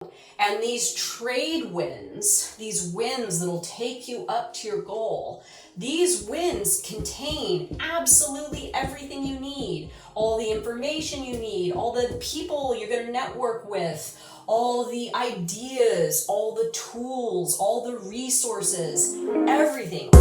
And these trade wins, these wins that'll take you up to your goal, these wins contain absolutely everything you need. All the information you need, all the people you're going to network with, all the ideas, all the tools, all the resources, everything.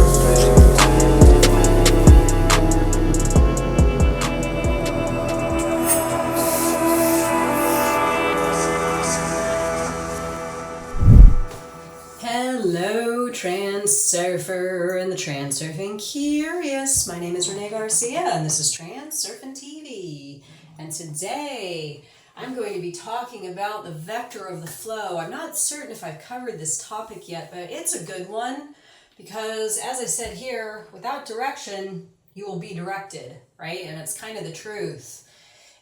Hello, Transurfer and the Transurfing Curious. My name is Renee Garcia and this is TransurfingTV. And today I'm going to be talking about the vector of the flow. I'm not certain if I've covered this topic yet, but it's a good one because, as I said here, without direction, you will be directed, right? And it's kind of the truth.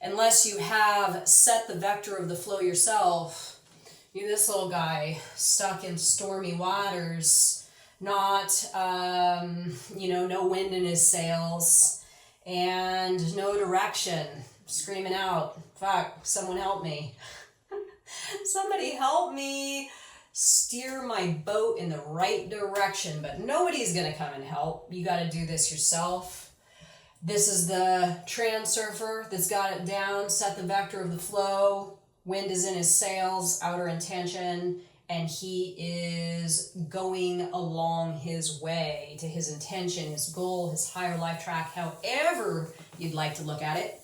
Unless you have set the vector of the flow yourself, you're this little guy stuck in stormy waters, not, no wind in his sails and no direction, screaming out, fuck, someone help me. Somebody help me steer my boat in the right direction, but nobody's going to come and help. You got to do this yourself. This is the transurfer that's got it down, set the vector of the flow. Wind is in his sails, outer intention, and he is going along his way to his intention, his goal, his higher life track, however you'd like to look at it.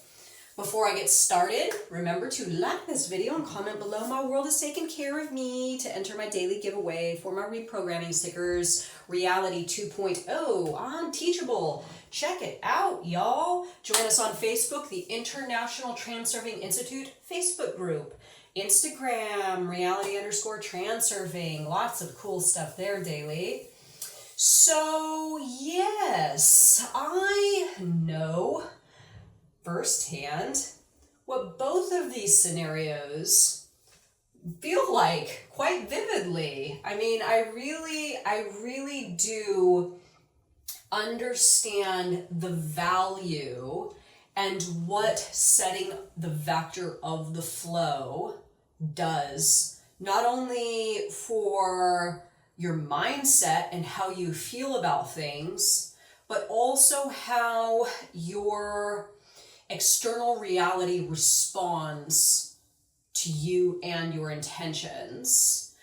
Before I get started, remember to like this video and comment below. My world is taking care of me to enter my daily giveaway for my reprogramming stickers, Reality 2.0 on Teachable. Check it out, y'all. Join us on Facebook, the International Transurfing Institute Facebook group. Instagram, reality_transurfing. Lots of cool stuff there daily. So, yes, I know firsthand what both of these scenarios feel like quite vividly. I mean, I really do understand the value and what setting the vector of the flow does, not only for your mindset and how you feel about things, but also how your external reality responds to you and your intentions.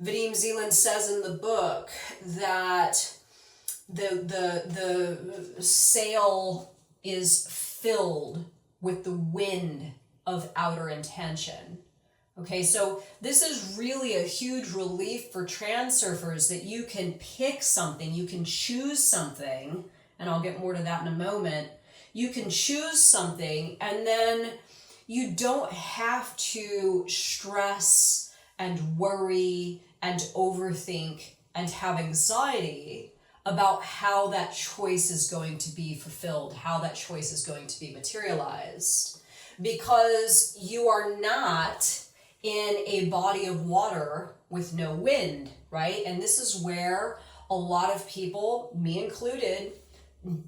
Vadim Zeland says in the book that the sail is filled with the wind of outer intention. Okay, so this is really a huge relief for transurfers that you can pick something, you can choose something, and I'll get more to that in a moment. You can choose something and then you don't have to stress and worry and overthink and have anxiety about how that choice is going to be fulfilled, how that choice is going to be materialized, because you are not in a body of water with no wind, right? And this is where a lot of people, me included,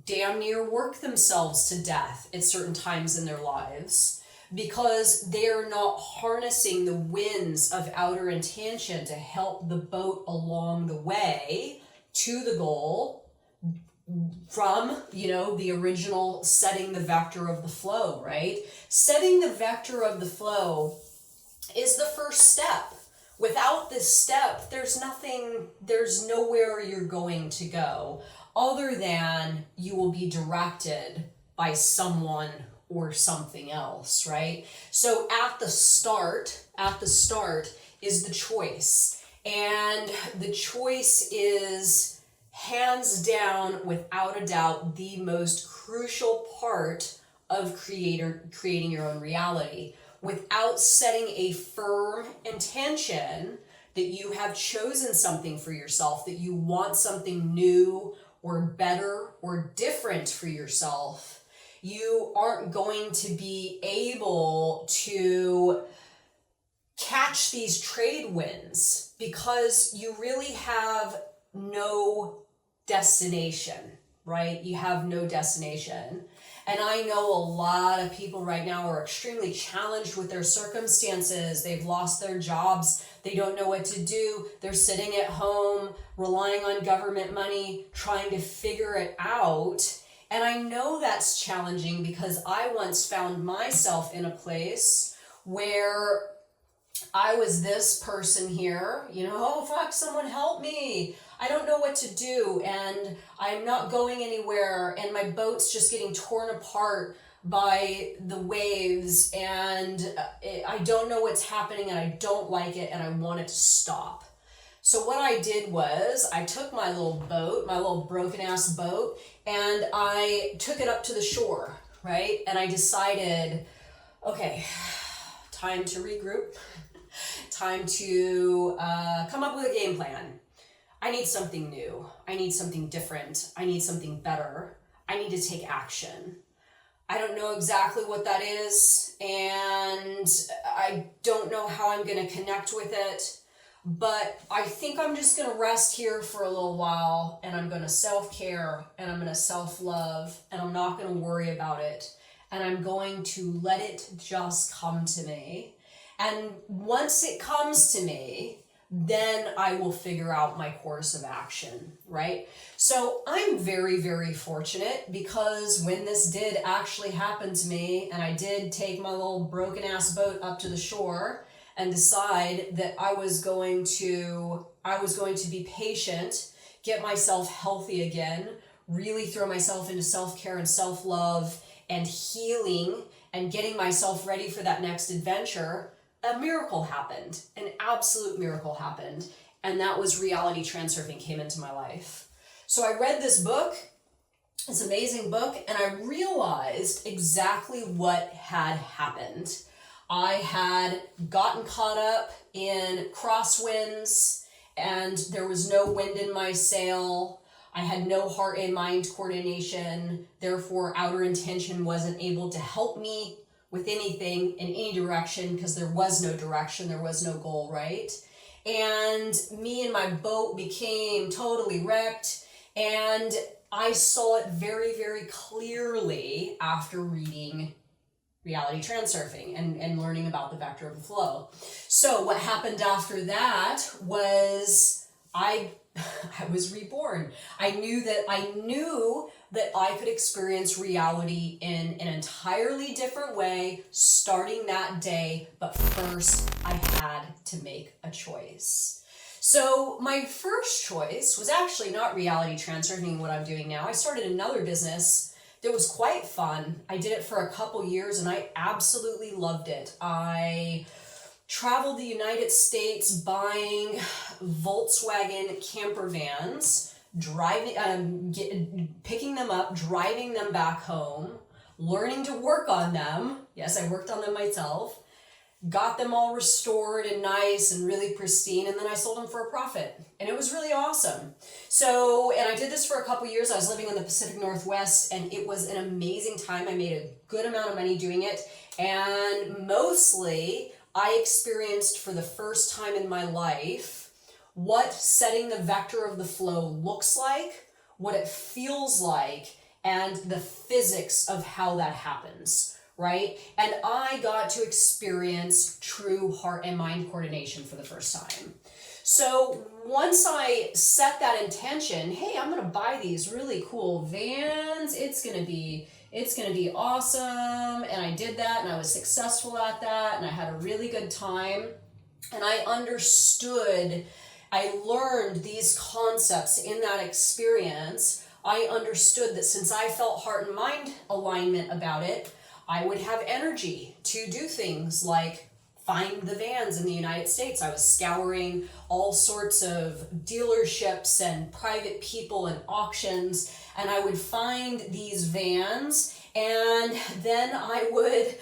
damn near work themselves to death at certain times in their lives because they're not harnessing the winds of outer intention to help the boat along the way to the goal from, the original setting the vector of the flow, right? Setting the vector of the flow is the first step. Without this step, there's nowhere you're going to go other than you will be directed by someone or something else, right? So at the start is the choice. And the choice is hands down, without a doubt, the most crucial part of creating your own reality. Without setting a firm intention that you have chosen something for yourself, that you want something new or better or different for yourself, you aren't going to be able to catch these trade winds because you really have no destination, right? You have no destination. And I know a lot of people right now are extremely challenged with their circumstances. They've lost their jobs. They don't know what to do. They're sitting at home, relying on government money, trying to figure it out. And I know that's challenging because I once found myself in a place where I was this person here, oh fuck, someone help me. I don't know what to do, and I'm not going anywhere, and my boat's just getting torn apart by the waves, and I don't know what's happening, and I don't like it, and I want it to stop. So what I did was I took my little boat, my little broken ass boat, and I took it up to the shore, right? And I decided, okay, time to regroup, time to come up with a game plan. I need something new. I need something different. I need something better. I need to take action. I don't know exactly what that is, and I don't know how I'm going to connect with it, but I think I'm just going to rest here for a little while, and I'm going to self-care, and I'm going to self-love, and I'm not going to worry about it, and I'm going to let it just come to me. And once it comes to me, then I will figure out my course of action, right? So I'm very, very fortunate because when this did actually happen to me, and I did take my little broken ass boat up to the shore and decide that I was going to be patient, get myself healthy again, really throw myself into self-care and self-love and healing and getting myself ready for that next adventure, a miracle happened, an absolute miracle happened, and that was Reality Transurfing came into my life. So I read this book, this amazing book, and I realized exactly what had happened. I had gotten caught up in crosswinds, and there was no wind in my sail. I had no heart and mind coordination, therefore outer intention wasn't able to help me with anything in any direction because there was no direction, there was no goal, right? And me and my boat became totally wrecked, and I saw it very, very clearly after reading Reality Transurfing and learning about the vector of the flow. So what happened after that was I was reborn. I knew that I could experience reality in an entirely different way starting that day, but first I had to make a choice. So my first choice was actually not Reality Transurfing, what I'm doing now. I started another business that was quite fun. I did it for a couple years and I absolutely loved it. I traveled the United States buying Volkswagen camper vans, picking them up, driving them back home, learning to work on them. Yes, I worked on them myself. Got them all restored and nice and really pristine, and then I sold them for a profit. And it was really awesome. So, and I did this for a couple years. I was living in the Pacific Northwest, and it was an amazing time. I made a good amount of money doing it, and mostly I experienced for the first time in my life what setting the vector of the flow looks like, what it feels like, and the physics of how that happens, right? And I got to experience true heart and mind coordination for the first time. So once I set that intention, hey, I'm gonna buy these really cool vans, it's gonna be awesome, and I did that, and I was successful at that, and I had a really good time, and I learned these concepts in that experience. I understood that since I felt heart and mind alignment about it, I would have energy to do things like find the vans in the United States. I was scouring all sorts of dealerships and private people and auctions, and I would find these vans, and then I would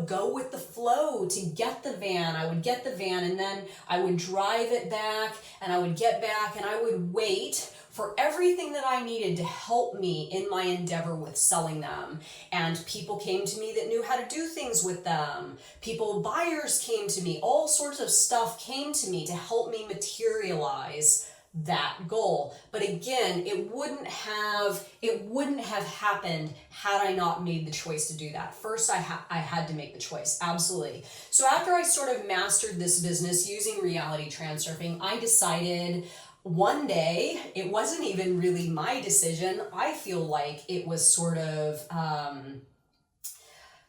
go with the flow to get the van. I would get the van, and then I would drive it back, and I would get back, and I would wait for everything that I needed to help me in my endeavor with selling them. And people came to me that knew how to do things with them. Buyers came to me, all sorts of stuff came to me to help me materialize that goal. But again, it wouldn't have happened had I not made the choice to do that. First, I had to make the choice, absolutely. So after I sort of mastered this business using reality transurfing, I decided one day, it wasn't even really my decision. I feel like it was sort of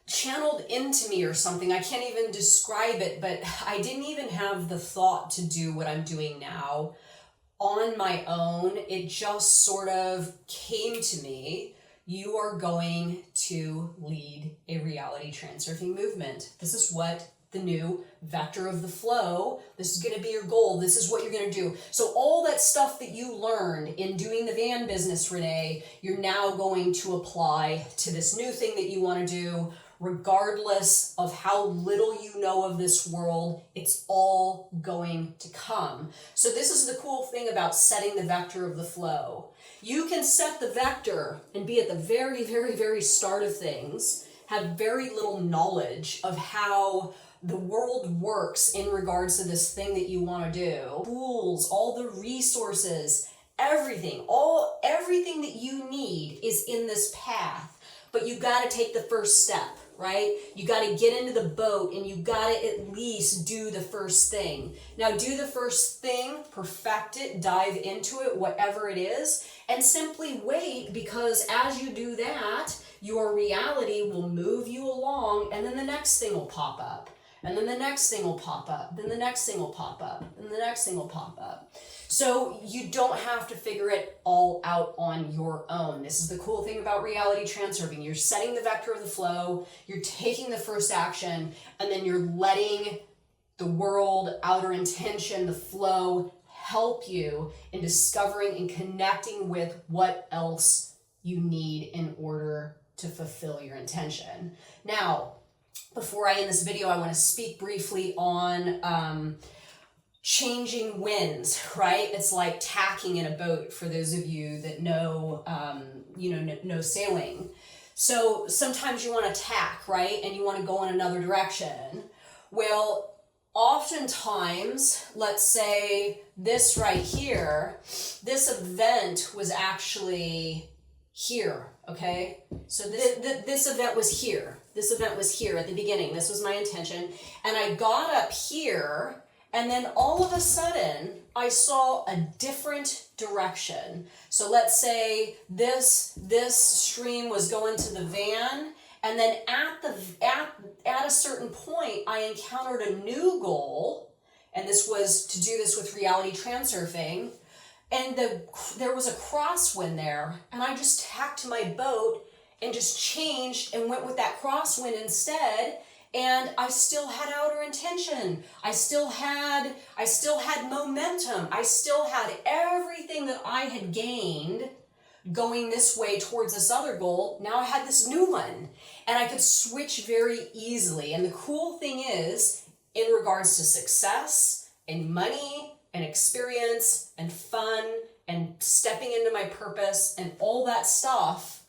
channeled into me or something. I can't even describe it, but I didn't even have the thought to do what I'm doing now on my own. It just sort of came to me. You are going to lead a reality transurfing movement. This is what the new vector of the flow, this is going to be your goal. This is what you're going to do. So all that stuff that you learned in doing the van business, Renee, you're now going to apply to this new thing that you want to do. Regardless of how little you know of this world, it's all going to come. So this is the cool thing about setting the vector of the flow. You can set the vector and be at the very, very, very start of things, have very little knowledge of how the world works in regards to this thing that you want to do. Tools, all the resources, everything that you need is in this path. But you got to take the first step, right? You got to get into the boat and you got to at least do the first thing. Now do the first thing, perfect it, dive into it, whatever it is, and simply wait, because as you do that, your reality will move you along, and then the next thing will pop up. And then the next thing will pop up, then the next thing will pop up, and the next thing will pop up. So you don't have to figure it all out on your own. This is the cool thing about reality transurfing. You're setting the vector of the flow, you're taking the first action, and then you're letting the world, outer intention, the flow help you in discovering and connecting with what else you need in order to fulfill your intention. Now, before I end this video, I want to speak briefly on changing winds, right? It's like tacking in a boat for those of you that know, know sailing. So sometimes you want to tack, right? And you want to go in another direction. Well, oftentimes, let's say this right here, this event was actually here, okay? So this event was here. This event was here at the beginning. This was my intention. And I got up here, and then all of a sudden, I saw a different direction. So let's say this stream was going to the van, and then at a certain point, I encountered a new goal, and this was to do this with reality transurfing. And there was a crosswind there, and I just tacked my boat and just changed and went with that crosswind instead. And I still had outer intention. I still had momentum. I still had everything that I had gained going this way towards this other goal. Now I had this new one, and I could switch very easily. And the cool thing is, in regards to success and money and experience and fun and stepping into my purpose and all that stuff,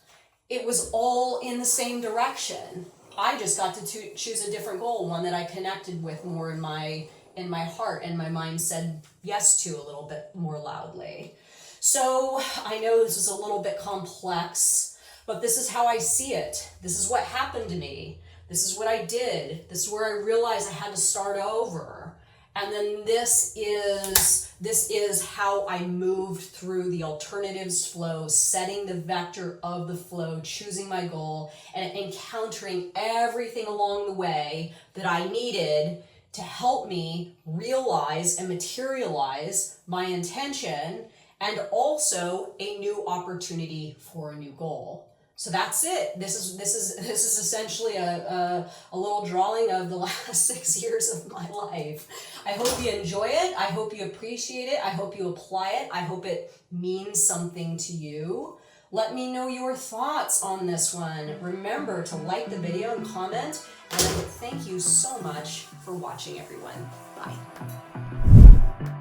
it was all in the same direction. I just got to choose a different goal, one that I connected with more in my heart, and my mind said yes to a little bit more loudly. So I know this is a little bit complex, but this is how I see it. This is what happened to me. This is what I did. This is where I realized I had to start over. And then this is how I moved through the alternatives flow, setting the vector of the flow, choosing my goal, and encountering everything along the way that I needed to help me realize and materialize my intention, and also a new opportunity for a new goal. So that's it. This is essentially a little drawing of the last 6 years of my life. I hope you enjoy it. I hope you appreciate it. I hope you apply it. I hope it means something to you. Let me know your thoughts on this one. Remember to like the video and comment. And thank you so much for watching, everyone. Bye.